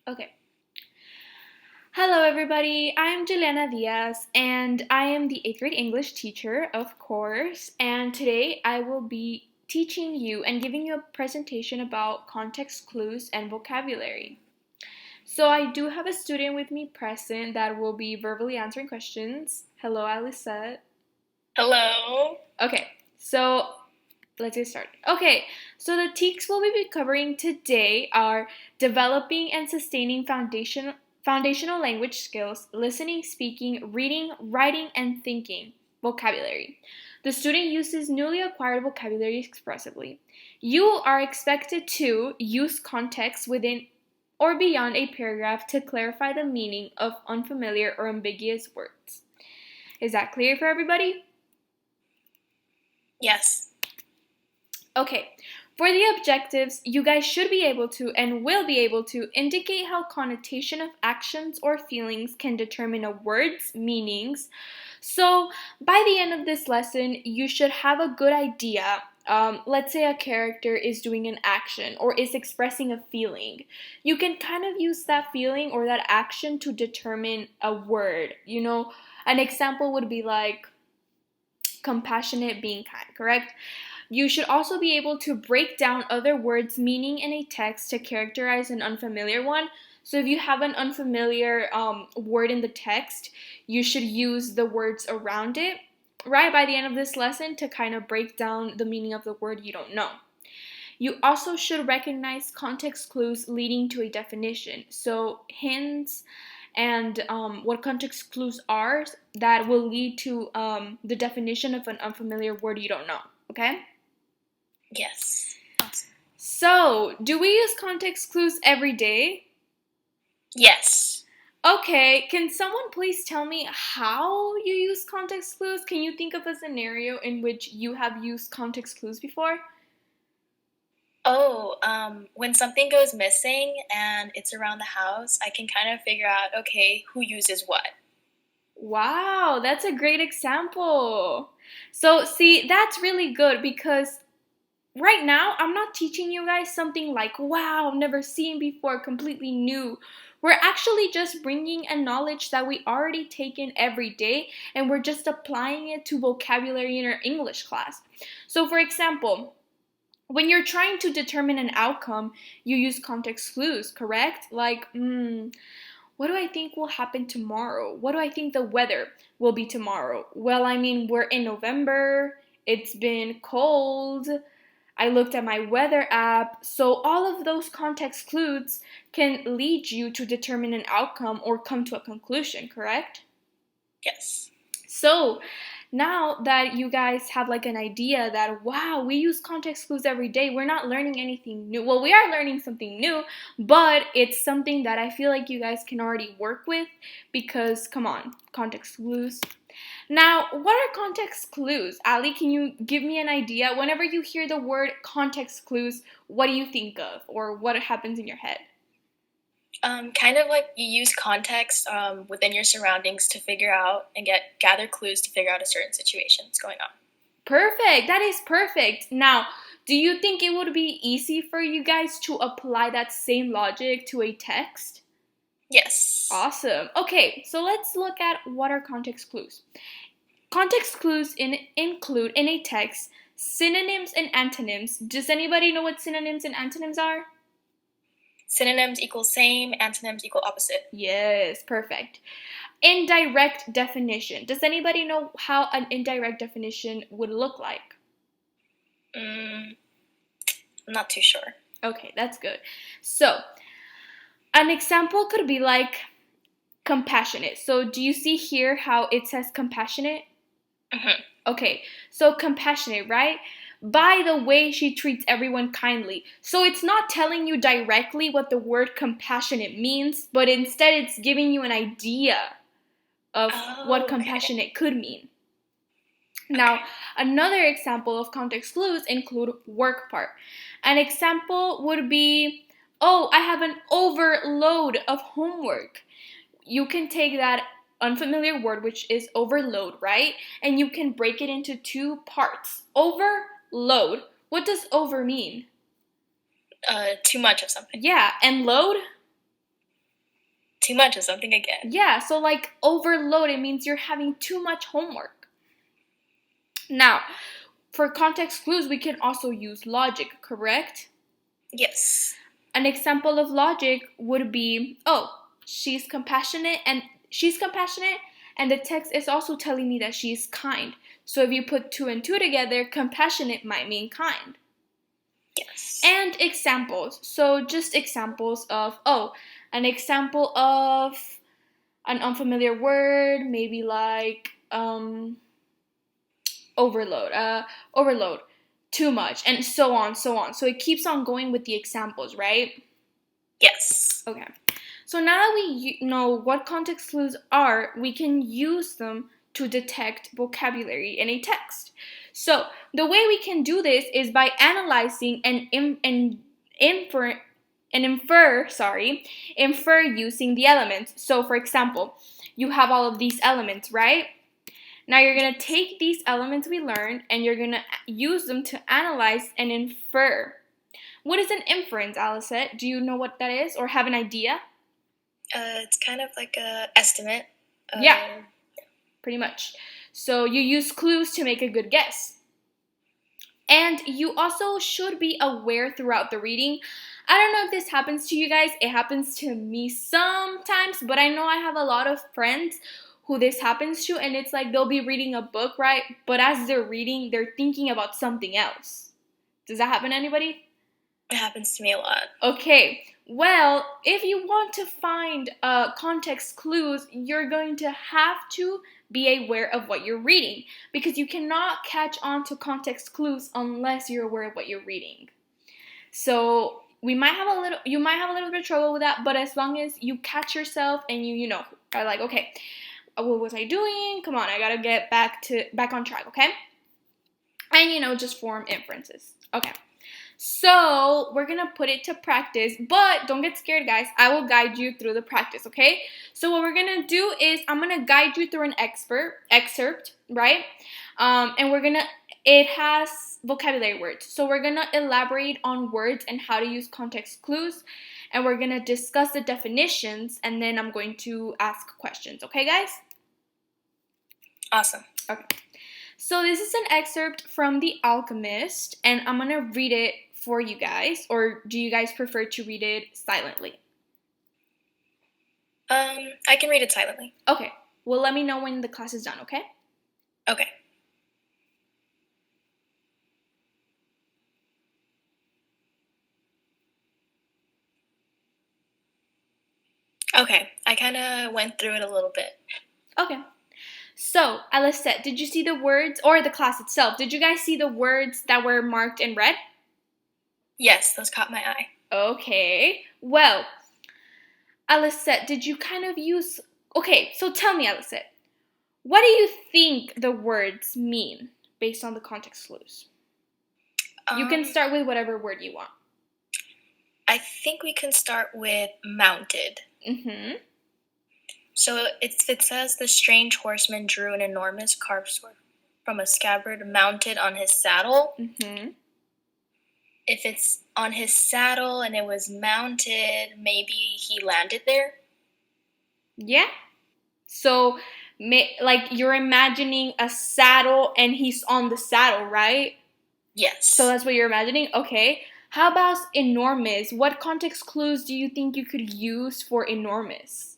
Okay. Hello, everybody. I'm Juliana Diaz, and I am the 8th grade English teacher, of course. And today I will be teaching you and giving you a presentation about context clues and vocabulary. So I do have a student with me present that will be verbally answering questions. Hello, Alisette. Hello. Okay, so let's get started. Okay, so the TEKs we'll be covering today are developing and sustaining foundational language skills, listening, speaking, reading, writing, and thinking vocabulary. The student uses newly acquired vocabulary expressively. You are expected to use context within or beyond a paragraph to clarify the meaning of unfamiliar or ambiguous words. Is that clear for everybody? Yes. Okay, for the objectives, you guys should be able to and will be able to indicate how connotation of actions or feelings can determine a word's meanings. So, by the end of this lesson, you should have a good idea. Let's say a character is doing an action or is expressing a feeling. You can kind of use that feeling or that action to determine a word. An example would be like compassionate, being kind, correct? You should also be able to break down other words' meaning in a text to characterize an unfamiliar one. So if you have an unfamiliar word in the text, you should use the words around it, right, by the end of this lesson to kind of break down the meaning of the word you don't know. You also should recognize context clues leading to a definition. So hints and what context clues are that will lead to the definition of an unfamiliar word you don't know, okay? Yes. Awesome. So, do we use context clues every day? Yes. Okay, can someone please tell me how you use context clues? Can you think of a scenario in which you have used context clues before? When something goes missing and it's around the house, I can kind of figure out, okay, who uses what. Wow, that's a great example. So, see, that's really good because right now, I'm not teaching you guys something like, wow, never seen before, completely new. We're actually just bringing a knowledge that we already take in every day and we're just applying it to vocabulary in our English class. So, for example, when you're trying to determine an outcome, you use context clues, correct? Like, what do I think will happen tomorrow? What do I think the weather will be tomorrow? Well, I mean, we're in November, it's been cold. I looked at my weather app. So all of those context clues can lead you to determine an outcome or come to a conclusion, correct? Yes. So now that you guys have like an idea that, wow, we use context clues every day, we're not learning anything new. Well, we are learning something new, but it's something that I feel like you guys can already work with because, come on, context clues. Now, what are context clues? Ali, can you give me an idea? Whenever you hear the word context clues, what do you think of or what happens in your head? Kind of like you use context within your surroundings to figure out and gather clues to figure out a certain situation that's going on. Perfect. That is perfect. Now, do you think it would be easy for you guys to apply that same logic to a text? Yes. Awesome. Okay, so let's look at what are context clues. Context clues include in a text synonyms and antonyms. Does anybody know what synonyms and antonyms are? Synonyms equal same, antonyms equal opposite. Yes, perfect. Indirect definition. Does anybody know how an indirect definition would look like? I'm not too sure. Okay, that's good. So, an example could be like compassionate. So, do you see here how it says compassionate? Mm-hmm. Okay, so compassionate, right? By the way she treats everyone kindly. So it's not telling you directly what the word compassionate means, but instead it's giving you an idea of what compassionate could mean. Now, another example of context clues include work part. An example would be, oh, I have an overload of homework. You can take that unfamiliar word, which is overload, right? And you can break it into two parts. Overload. What does over mean? Too much of something. Yeah, and load? too much of something again. Yeah, so like overload, it means you're having too much homework. Now, for context clues, we can also use logic, correct? Yes. An example of logic would be, oh, she's compassionate and the text is also telling me that she's kind. So if you put 2 and 2 together, compassionate might mean kind. Yes. And examples. So just examples of, an example of an unfamiliar word, maybe like overload, too much, and so on, so on. So it keeps on going with the examples, right? Yes. Okay. So now that we know what context clues are, we can use them to detect vocabulary in a text. So the way we can do this is by analyzing and infer using the elements. So for example, you have all of these elements, right? Now you're going to take these elements we learned and you're going to use them to analyze and infer. What is an inference, Alicette? Do you know what that is or have an idea? It's kind of like a estimate. Yeah, pretty much. So you use clues to make a good guess. And you also should be aware throughout the reading. I don't know if this happens to you guys. It happens to me sometimes, but I know I have a lot of friends who this happens to, and it's like they'll be reading a book, right? But as they're reading, they're thinking about something else. Does that happen to anybody? It happens to me a lot. Okay, well, if you want to find context clues, you're going to have to be aware of what you're reading because you cannot catch on to context clues unless you're aware of what you're reading. So you might have a little bit of trouble with that, but as long as you catch yourself and you are like, okay, what was I doing? Come on, I gotta get back on track, okay? And just form inferences. Okay. So we're going to put it to practice, but don't get scared, guys. I will guide you through the practice, okay? So what we're going to do is I'm going to guide you through an excerpt, right? And it has vocabulary words. So we're going to elaborate on words and how to use context clues, and we're going to discuss the definitions, and then I'm going to ask questions, okay, guys? Awesome. Okay. So this is an excerpt from The Alchemist, and I'm going to read it for you guys, or do you guys prefer to read it silently? I can read it silently. Okay. Well, let me know when the class is done, okay? Okay. Okay, I kind of went through it a little bit. Okay. So, Alicette, did you see the words, or the class itself, did you guys see the words that were marked in red? Yes, those caught my eye. Okay. Well, Alicette, did you kind of use... Okay, so tell me, Alicette, what do you think the words mean based on the context clues? You can start with whatever word you want. I think we can start with mounted. Mm-hmm. So it says the strange horseman drew an enormous carved sword from a scabbard mounted on his saddle. Mm-hmm. If it's on his saddle and it was mounted, maybe he landed there? Yeah. So, like, you're imagining a saddle and he's on the saddle, right? Yes. So that's what you're imagining? Okay. How about enormous? What context clues do you think you could use for enormous?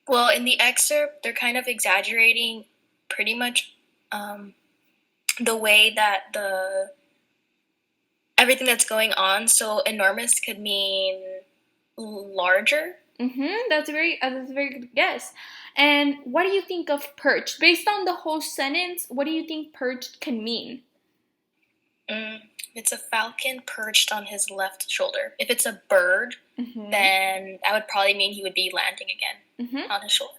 Well, in the excerpt, they're kind of exaggerating pretty much the way that everything that's going on. So enormous could mean larger. That's a very good guess. And what do you think of perched? Based on the whole sentence, what do you think perched can mean? It's a falcon perched on his left shoulder. If it's a bird, then that would probably mean he would be landing again on his shoulder.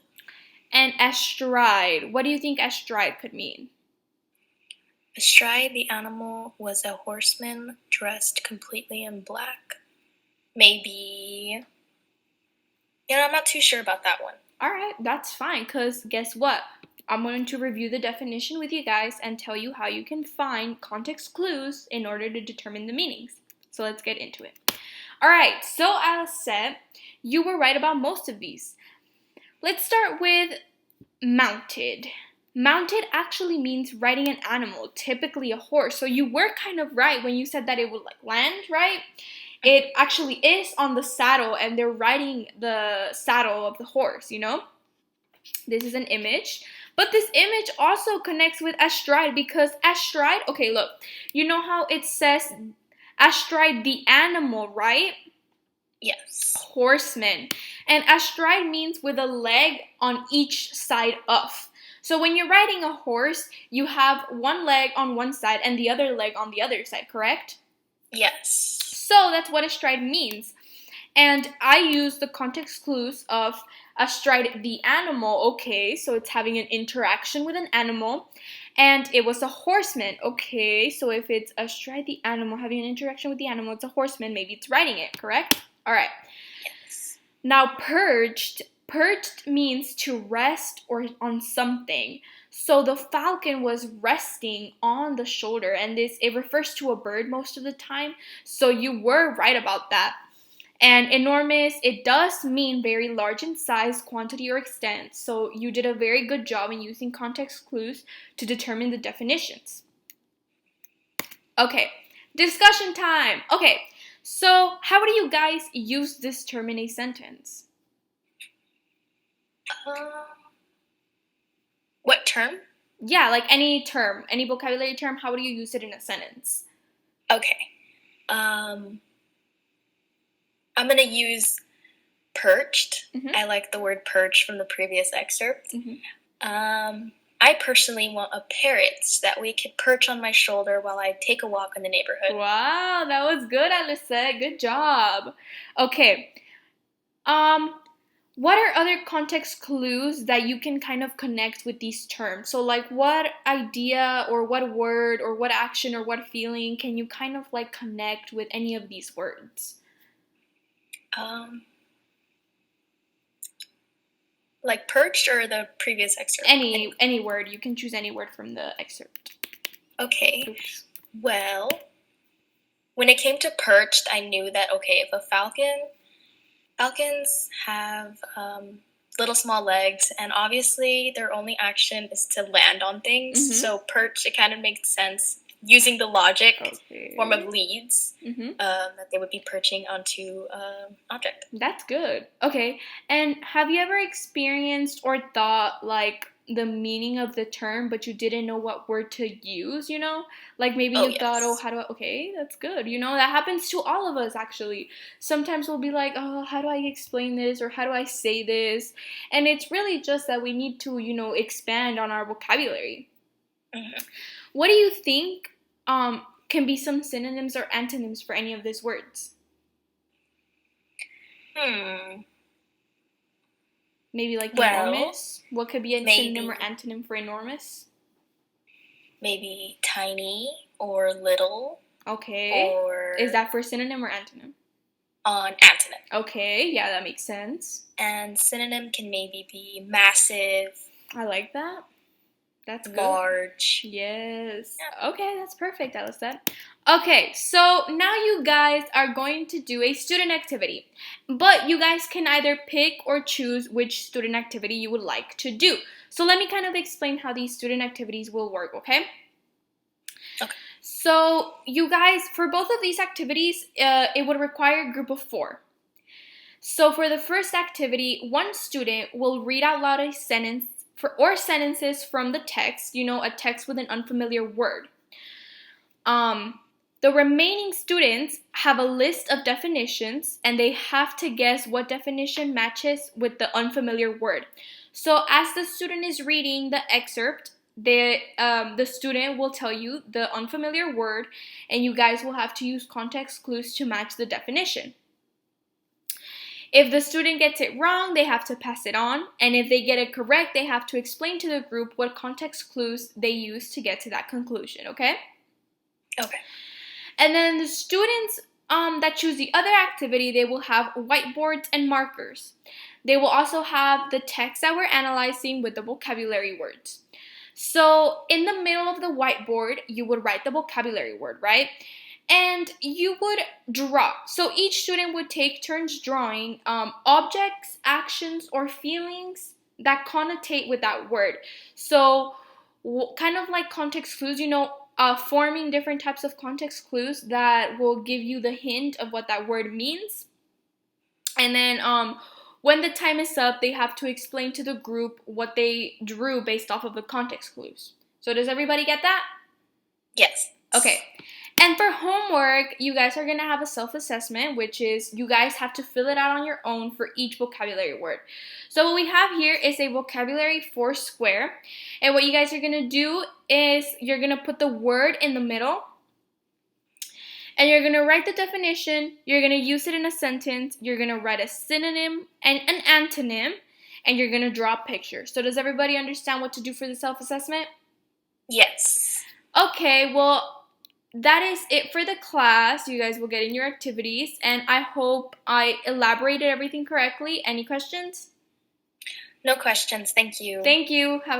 And astride. What do you think astride could mean? Astride the animal was a horseman dressed completely in black. Maybe... I'm not too sure about that one. All right, that's fine, because guess what? I'm going to review the definition with you guys and tell you how you can find context clues in order to determine the meanings. So let's get into it. All right, so Alicette, you were right about most of these. Let's start with mounted. Mounted actually means riding an animal, typically a horse. So you were kind of right when you said that it would like land, right? It actually is on the saddle and they're riding the saddle of the horse, you know? This is an image. But this image also connects with astride because astride, okay, look, you know how it says astride the animal, right? Yes. Horseman. And astride means with a leg on each side of. So when you're riding a horse, you have one leg on one side and the other leg on the other side, correct? Yes. So that's what astride means. And I use the context clues of astride the animal, okay, so it's having an interaction with an animal. And it was a horseman, okay, so if it's astride the animal, having an interaction with the animal, it's a horseman, maybe it's riding it, correct? All right. Yes. Now, perched means to rest or on something. So the falcon was resting on the shoulder, and it refers to a bird most of the time. So you were right about that. And enormous, it does mean very large in size, quantity, or extent. So you did a very good job in using context clues to determine the definitions. Okay, discussion time. Okay, so how do you guys use this term in a sentence? What term? Yeah, like any term, any vocabulary term, how do you use it in a sentence? Okay. I'm going to use perched. I like the word perched from the previous excerpt. I personally want a parrot so that way it could perch on my shoulder while I take a walk in the neighborhood. Wow, that was good, Alicette. Good job. Okay. What are other context clues that you can kind of connect with these terms? So like what idea or what word or what action or what feeling can you kind of like connect with any of these words? Like perched or the previous excerpt? Any word. You can choose any word from the excerpt. Okay. Oops. Well, when it came to perched, I knew that, okay, if a falcons have little small legs, and obviously their only action is to land on things. So perch, it kind of makes sense using the logic form of leads that they would be perching onto an object. That's good. Okay, and have you ever experienced or thought like the meaning of the term but you didn't know what word to use, you know? Like maybe you thought, oh, how do I, okay, that's good. You know, that happens to all of us actually. Sometimes we'll be like, oh, how do I explain this or how do I say this? And it's really just that we need to, you know, expand on our vocabulary. What do you think can be some synonyms or antonyms for any of these words? Maybe like enormous? What could be a synonym or antonym for enormous? Maybe tiny or little. Okay. Or is that for synonym or antonym? Antonym. Okay, yeah, that makes sense. And synonym can maybe be massive. I like that. That's good. Large. Yes. Yeah. Okay, that's perfect, Alicette. Okay, so now you guys are going to do a student activity. But you guys can either pick or choose which student activity you would like to do. So let me kind of explain how these student activities will work, okay? Okay. So you guys, for both of these activities, it would require a group of 4. So for the first activity, one student will read out loud a sentence or sentences from the text, you know, a text with an unfamiliar word. The remaining students have a list of definitions and they have to guess what definition matches with the unfamiliar word. So as the student is reading the excerpt, the student will tell you the unfamiliar word and you guys will have to use context clues to match the definition. If the student gets it wrong, they have to pass it on. And if they get it correct, they have to explain to the group what context clues they use to get to that conclusion, okay? Okay. And then the students that choose the other activity, they will have whiteboards and markers. They will also have the text that we're analyzing with the vocabulary words. So in the middle of the whiteboard, you would write the vocabulary word, right? And you would draw. So each student would take turns drawing objects, actions, or feelings that connotate with that word. So kind of like context clues, forming different types of context clues that will give you the hint of what that word means. And then when the time is up, they have to explain to the group what they drew based off of the context clues. So does everybody get that? Yes. Okay. And for homework, you guys are going to have a self-assessment, which is you guys have to fill it out on your own for each vocabulary word. So what we have here is a vocabulary 4 square. And what you guys are going to do is you're going to put the word in the middle. And you're going to write the definition. You're going to use it in a sentence. You're going to write a synonym and an antonym. And you're going to draw a picture. So does everybody understand what to do for the self-assessment? Yes. Okay, well, that is it for the class. You guys will get in your activities, and I hope I elaborated everything correctly. Any questions? No questions. Thank you. Thank you. Have a